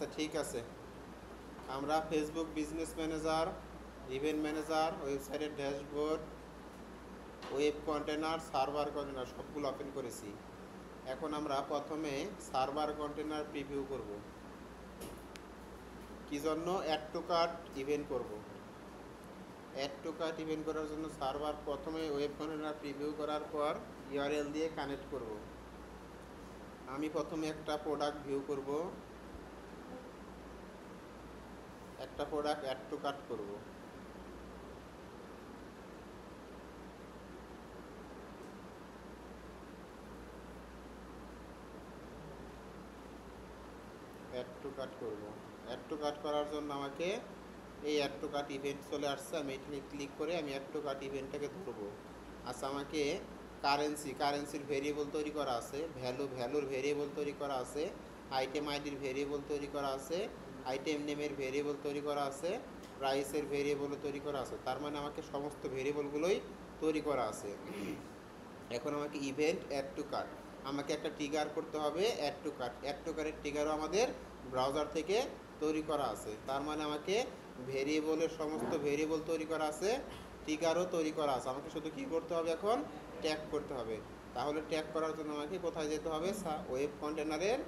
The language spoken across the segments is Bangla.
আচ্ছা ঠিক আছে, আমরা Facebook business manager, event manager, ওয়েবসাইটের dashboard, web container, server container সবগুলো ওপেন করেছি। এখন আমরা প্রথমে সার্ভার কন্টেনার প্রিভিউ করব। কি জন্য? অ্যাড টু কার্ট ইভেন্ট করব। অ্যাড টু কার্ট ইভেন্ট করার জন্য সার্ভার প্রথমে ওয়েব কন্টেনার প্রিভিউ করার পর ইউআরএল দিয়ে কানেক্ট করব। আমি প্রথমে একটা প্রোডাক্ট ভিউ করব, একটা প্রোডাক্ট অ্যাড টু কার্ট করব। অ্যাড টু কার্ট করব। অ্যাড টু কার্ট করার জন্য আমাকে এই অ্যাড টু কার্ট ইভেন্ট চলে আসছে, আমি এখানে ক্লিক করে আমি অ্যাড টু কার্ট ইভেন্টটাকে ধরবো। আচ্ছা, আমাকে কারেন্সির ভেরিয়েবল তৈরি করা আছে, ভ্যালুর ভেরিয়েবল তৈরি করা আছে, আইটেম আইডির ভেরিয়েবল তৈরি করা আছে, আইটেম নেমের ভেরিয়েবল তৈরি করা আছে, প্রাইসের ভেরিয়েবলও তৈরি করা আছে। তার মানে আমাকে সমস্ত ভেরিয়েবলগুলোই তৈরি করা আছে। এখন আমাকে ইভেন্ট অ্যাড টু কার্ট, আমাকে একটা ট্রিগার করতে হবে add to cart. Add to কার্টের ট্রিগারও আমাদের ব্রাউজার থেকে তৈরি করা আছে। তার মানে আমাকে ভেরিয়েবলের সমস্ত ভেরিয়েবল তৈরি করা আছে, ট্রিগারও তৈরি করা আছে। আমাকে শুধু কী করতে হবে? এখন ট্যাগ করতে হবে। তাহলে ট্যাগ করার জন্য আমাকে কোথায় যেতে হবে? ওয়েব কন্টেনারের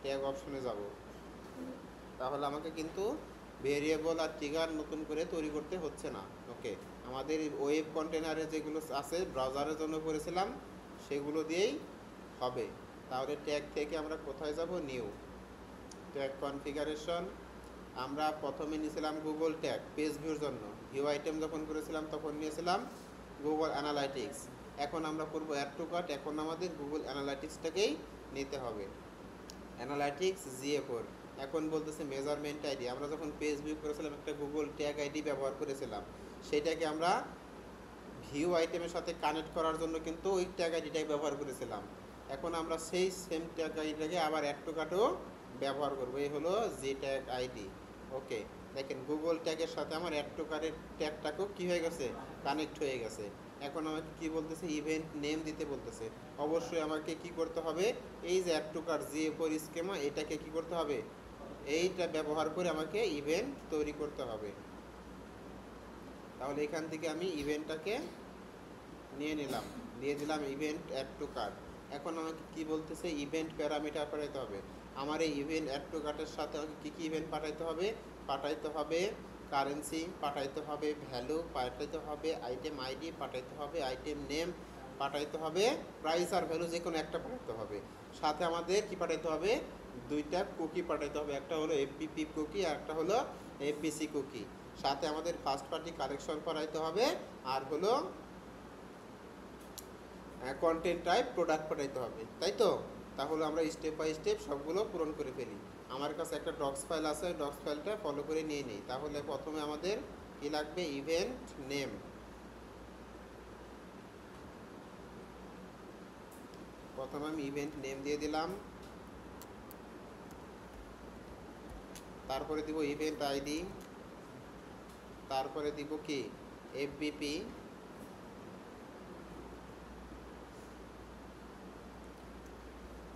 ট্যাগ অপশনে যাব। তাহলে আমাকে কিন্তু ভেরিয়েবল আর ট্রিগার নতুন করে তৈরি করতে হচ্ছে না। ওকে, আমাদের ওয়েব কন্টেনারে যেগুলো আছে ব্রাউজারের জন্য করেছিলাম সেগুলো দিয়েই হবে। তাহলে ট্যাগ থেকে আমরা কোথায় যাব? New tag configuration. আমরা প্রথমে নিয়েছিলাম গুগল ট্যাগ পেজ ভিউর জন্য, ভিউ আইটেম যখন করেছিলাম তখন নিয়েছিলাম গুগল অ্যানালাইটিক্স। এখন আমরা করব অ্যাড টু কার্ট, এখন আমাদের গুগল অ্যানালাইটিক্সটাকেই নিতে হবে। Analytics GA4। এখন বলতেছে মেজারমেন্ট আইডি। আমরা যখন পেজ ভিউ করেছিলাম একটা গুগল ট্যাগ আইডি ব্যবহার করেছিলাম, সেটাকে আমরা ভিউ আইটেমের সাথে কানেক্ট করার জন্য কিন্তু ওই ট্যাগ আইডিটাই ব্যবহার করেছিলাম। এখন আমরা সেই সেম ট্যাগ আইডিটাকে আবার অ্যাড টু কার্টও ব্যবহার করবো। এই হলো জি ট্যাগ আইডি। ওকে, দেখেন গুগল ট্যাগের সাথে আমার অ্যাড টু কার্টের ট্যাগটাকেও কী হয়ে গেছে? কানেক্ট হয়ে গেছে। এখন আমাকে কী বলতেছে? ইভেন্ট নেম দিতে বলতেছে। অবশ্যই আমাকে কি করতে হবে? এই যে add to cart GA4 schema, এটাকে কি করতে হবে? এইটা ব্যবহার করে আমাকে ইভেন্ট তৈরি করতে হবে। তাহলে এখান থেকে আমি ইভেন্টটাকে নিয়ে দিলাম ইভেন্ট অ্যাড টু কার্ট। এখন আমাকে কি বলতেছে? ইভেন্ট প্যারামিটার পাঠাইতে হবে। আমার এই ইভেন্ট অ্যাড টু কার্টের সাথে আমাকে কী কী ইভেন্ট পাঠাইতে হবে কারেন্সি পাঠাইতে হবে, ভ্যালু পাঠাইতে হবে, আইটেম আইডি পাঠাইতে হবে, আইটেম নেম পাঠাইতে হবে, প্রাইস আর ভ্যালু যে কোনো একটা পাঠাইতে হবে। সাথে আমাদের কি পাঠাইতে হবে? দুইটা কুকি পাঠাইতে হবে, একটা হলো FBP কুকি আর একটা হলো FBC কুকি। সাথে আমাদের ফার্স্ট পার্টি কালেকশন পাঠাইতে হবে, আর হলো কন্টেন্ট টাইপ প্রোডাক্ট পাঠাইতে হবে, তাই তো? তাহলে আমরা স্টেপ বাই স্টেপ সবগুলো পূরণ করে ফেলি। আমার কাছে একটা ডক্স ফাইল আছে, ডক্স ফাইলটা ফলো করে নিয়ে নিই। তাহলে প্রথমে আমাদের কি লাগবে? Event name. প্রথমে আমি ইভেন্ট নেম দিয়ে দিলাম, তারপরে দিব ইভেন্ট আইডি, তারপরে দিব কি? FBP,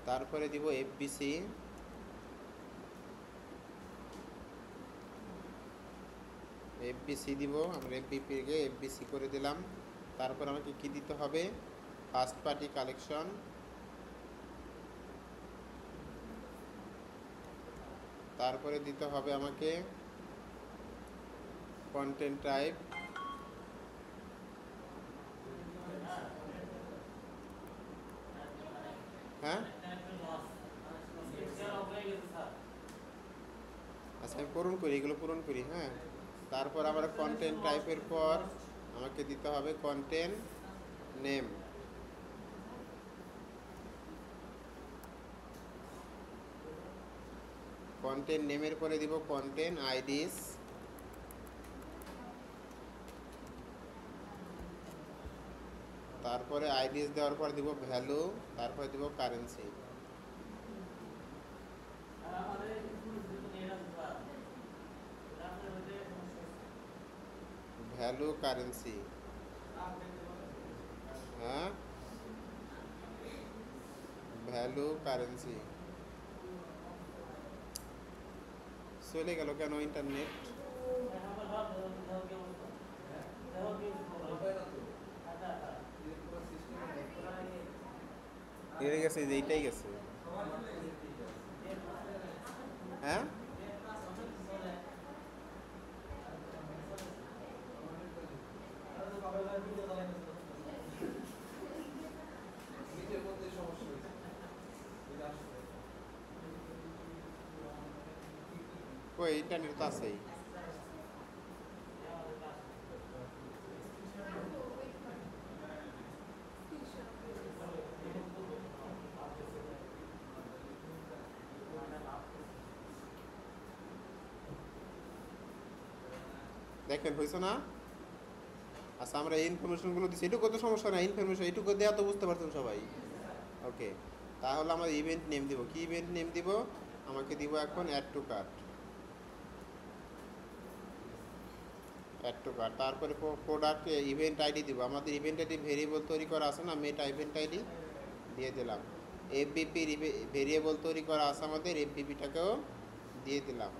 তারপরে দিব FBC, দিব। আমরা FBPকে FBC করে দিলাম। তারপর আমাকে কি দিতে হবে? ফার্স্ট পার্টি কালেকশন, তারপরে দিতে হবে আমাকে কন্টেন্ট টাইপ, হ্যাঁ আচ্ছা আমি পূরণ করি, এগুলো পূরণ করি। হ্যাঁ, তারপর আমরা কন্টেন্ট টাইপের পর আমাকে দিতে হবে কন্টেন্ট নেম। কন্টেন্ট নেমের পরে দিব কন্টেন্ট আইডিস, তারপরে আইডিস দেওয়ার পর দিব ভ্যালু, তারপরে দিব কারেন্সি। ভ্যালু কারেন্সি, হ্যাঁ ভ্যালু কারেন্সি। চলে গেল কেন ইন্টারনেট? এড়ে গেছে, যে এইটাই গেছে। হ্যাঁ, কই ইন্টারনেট তো আছেই। দেখেন হয়েছে না? আচ্ছা, আমরা এই ইনফরমেশনগুলো দিচ্ছি, এটুকু তো সমস্যা না, ইনফরমেশন এটুকু দেওয়া তো বুঝতে পারছেন সবাই। ওকে, তাহলে আমরা ইভেন্ট নেম দিব। কি ইভেন্ট নেম দিব? আমাকে দিব এখন অ্যাড টু কার্ট। তারপরে প্রোডাক্ট ইভেন্ট আইডি দিব। আমাদের ইভেন্ট আইডি ভেরিয়েবল তৈরি করা আছে না, মেটা ইভেন্ট আইডি দিয়ে দিলাম। এফবিপি ভেরিয়েবল তৈরি করা আছে আমাদের, এফবিপিটাকেও দিয়ে দিলাম।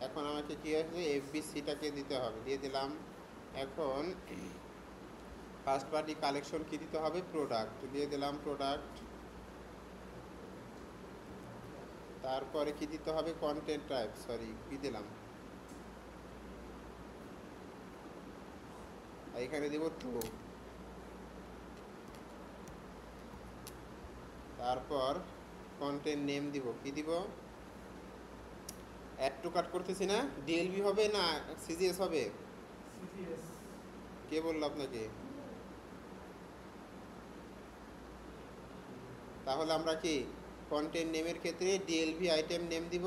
এখন আমাকে কী হয়েছে, এফবিসিটাকে দিতে হবে, দিয়ে দিলাম। এখন ফার্স্ট পার্টি কালেকশন কী দিতে হবে? প্রোডাক্ট দিয়ে দিলাম, প্রোডাক্ট। তারপরে কি দিতে হবে? কন্টেন্ট টাইপ, সরি কী দিলাম, এখানে দিব ট্রু। তারপর কন্টেন্ট নেম দিব। কি দিব? অ্যাড টু কাট করতেছি না, ডিএলবি হবে না সিজিএস হবে? কে বললো আপনাকে? তাহলে আমরা কি কন্টেন্ট নেমের ক্ষেত্রে ডিএলভি আইটেম নেম দিব,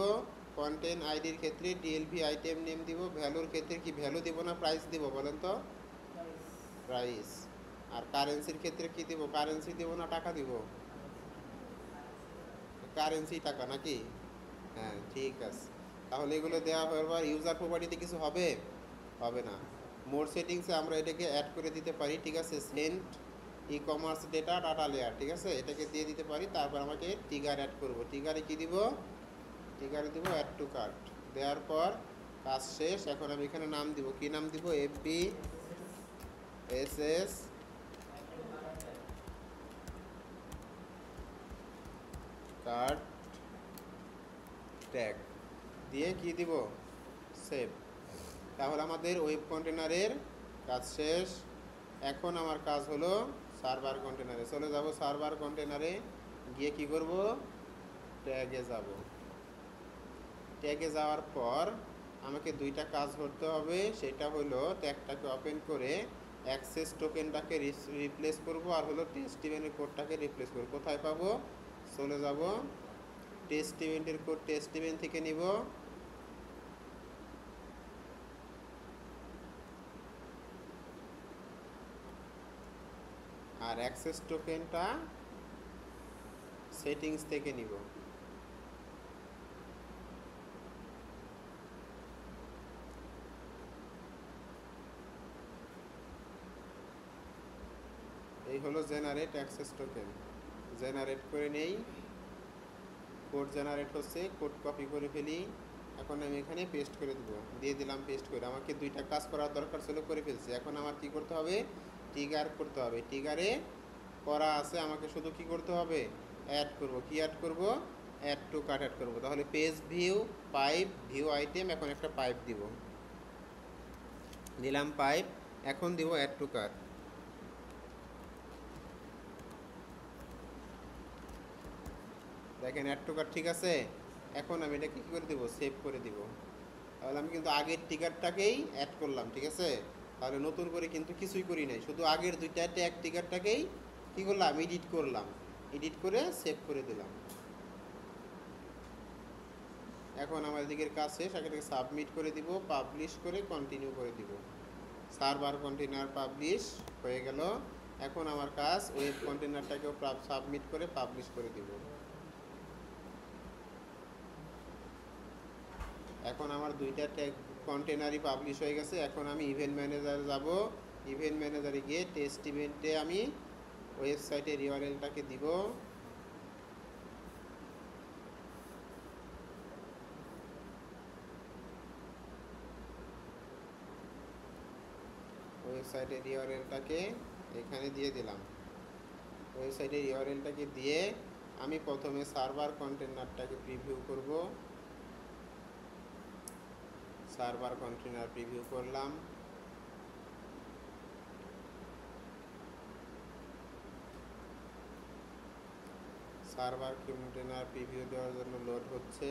কন্টেন্ট আইডির ক্ষেত্রে ডিএলভি আইটেম নেম দিব, ভ্যালুর ক্ষেত্রে কি ভ্যালু দিব না প্রাইস দিব বলেন তো? প্রাইস। আর কারেন্সির ক্ষেত্রে কি দিব? কারেন্সি দিব না টাকা দিব? কারেন্সি টাকা নাকি? হ্যাঁ, ঠিক আছে। তাহলে এগুলো দেওয়া হওয়ার পর ইউজার প্রপার্টিতে কিছু হবে? হবে না। মোর সেটিংসে আমরা এটাকে অ্যাড করে দিতে পারি, ঠিক আছে। Send e commerce data data layer, ঠিক আছে, এটাকে দিয়ে দিতে পারি। তারপর আমাকে ট্রিগার অ্যাড করব। ট্রিগারে কি দিব? ট্রিগারে দিব অ্যাড টু কার্ট। দেওয়ার পর কাজ শেষ। এখন আমি এখানে নাম দিব। কি নাম দিব? এফবি এসএস কার্ট ট্যাগ দিয়ে কি দিব? সেভ। তাহলে আমাদের ওয়েব কন্টেনারের কাজ শেষ। এখন আমার কাজ হলো সার্ভার কন্টেনারে চলে যাব। সার্ভার কন্টেনারে গিয়ে কি করব? ট্যাগে যাব। ট্যাগে যাওয়ার পর আমাকে দুইটা কাজ করতে হবে। সেটা হলো ট্যাগটাকে ওপেন করে অ্যাক্সেস টোকেনটাকে রিপ্লেস করব, আর হলো টেস্ট ইভেন্টের কোডটাকে রিপ্লেস করব। কোথায় পাবো? চলে যাব টেস্ট ইভেন্টের কোড, টেস্ট ইভেন্ট থেকে নিব। আর অ্যাক্সেস টোকেনটা সেটিংস থেকে নিব। এই হলো জেনারেট অ্যাক্সেস টোকেন। জেনারেট করে নেই, কোড জেনারেট হচ্ছে, কোড কপি করে ফেলি। এখন আমি এখানে পেস্ট করে দেব। দিয়ে দিলাম পেস্ট করে। আমাকে দুইটা কাজ করার দরকার ছিল, করে ফেলছি। এখন আমার কি করতে হবে? ট্রিগার করতে হবে। ট্রিগারে করা আছে, আমাকে শুধু কি করতে হবে? অ্যাড করব। কি অ্যাড করব? অ্যাড টু কার্ট অ্যাড করব। তাহলে page view, pipe, view item, এখন একটা পাইপ দিব। দিলাম পাইপ। এখন দিব অ্যাড টু কার্ট। দেখেন অ্যাড টু কার্ট ঠিক আছে। এখন আমি এটাকে কী করে দেবো? সেভ করে দিব। তাহলে আমি কিন্তু আগের টিকারটাকেই অ্যাড করলাম, ঠিক আছে। তাহলে নতুন করে কিন্তু কিছুই করি নাই, শুধু আগের দুইটা ট্যাগ টিকারটাকেই কী করলাম? এডিট করলাম। এডিট করে সেভ করে দিলাম। এখন আমার দিকের কাজ শেষ। এটাকে সাবমিট করে দিব, পাবলিশ করে কন্টিনিউ করে দিব। সার্ভার কন্টেনার পাবলিশ হয়ে গেল। এখন আমার কাজ ওয়েব কন্টেনারটাকেও সাবমিট করে পাবলিশ করে দিব। এখন আমার দুইটা ট্যাগ কন্টেনারই পাবলিশ হয়ে গেছে। এখন আমি ইভেন্ট ম্যানেজারে যাব। ইভেন্ট ম্যানেজারে গিয়ে টেস্ট ইভেন্টে আমি ওয়েবসাইটের ইউআরএলটাকে দিব। ওয়েবসাইটের ইউআরএলটাকে এখানে দিয়ে দিলাম। ওয়েবসাইটের ইউআরএলটাকে দিয়ে আমি প্রথমে সার্ভার কন্টেনারটাকে প্রিভিউ করব। সার্ভার কন্টেনার প্রিভিউ করলাম। সার্ভার কন্টেনার প্রিভিউ দেওয়ার জন্য লোড হচ্ছে।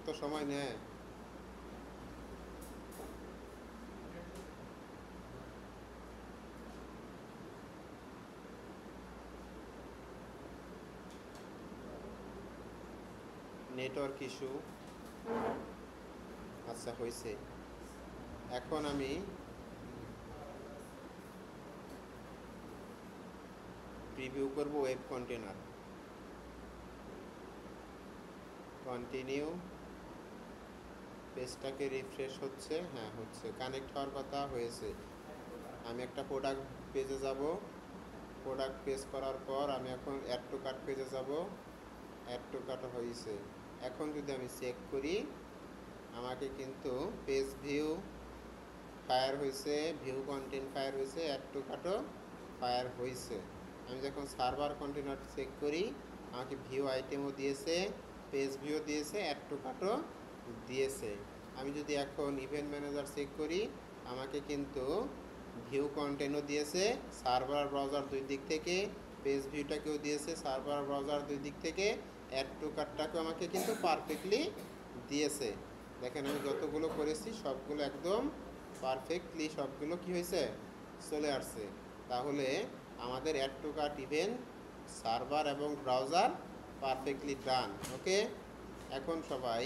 কত সময় নেয়? Network issue. আচ্ছা, হয়েছে। এখন আমি প্রিভিউ করব ওয়েব কন্টেনার। কন্টিনিউ। পেজটাকে রিফ্রেশ হচ্ছে, হ্যাঁ হচ্ছে, কানেক্ট হওয়ার কথা হয়েছে। আমি একটা প্রোডাক্ট পেজে যাব। প্রোডাক্ট পেজ করার পর আমি এখন অ্যাড টু কার্ট পেজে যাব। অ্যাড টু কার্ট হয়েছে। এখন যদি আমি চেক করি, আমাকে কিন্তু পেজ ভিউ ফায়ার হয়েছে, ভিউ কন্টেন্ট ফায়ার হয়েছে, অ্যাড টু কার্টও ফায়ার হয়েছে। আমি যখন সার্ভার কন্টেনার চেক করি, আমাকে ভিউ আইটেমও দিয়েছে, পেজ ভিউ দিয়েছে, অ্যাড টু কার্টও দিয়েছে। আমি যদি এখন ইভেন্ট ম্যানেজার চেক করি, আমাকে কিন্তু ভিউ কন্টেন্টও দিয়েছে, সার্ভার ব্রাউজার দুই দিক থেকে, পেজ ভিউটাকেও দিয়েছে সার্ভার ব্রাউজার দুই দিক থেকে, অ্যাড টু কার্টটাকেও আমাকে কিন্তু পারফেক্টলি দিয়েছে। দেখেন আমি যতগুলো করেছি সবগুলো একদম পারফেক্টলি সবগুলো কি হয়েছে, চলে আসছে। তাহলে আমাদের add to cart event, server এবং ব্রাউজার পারফেক্টলি ডান। ওকে, এখন সবাই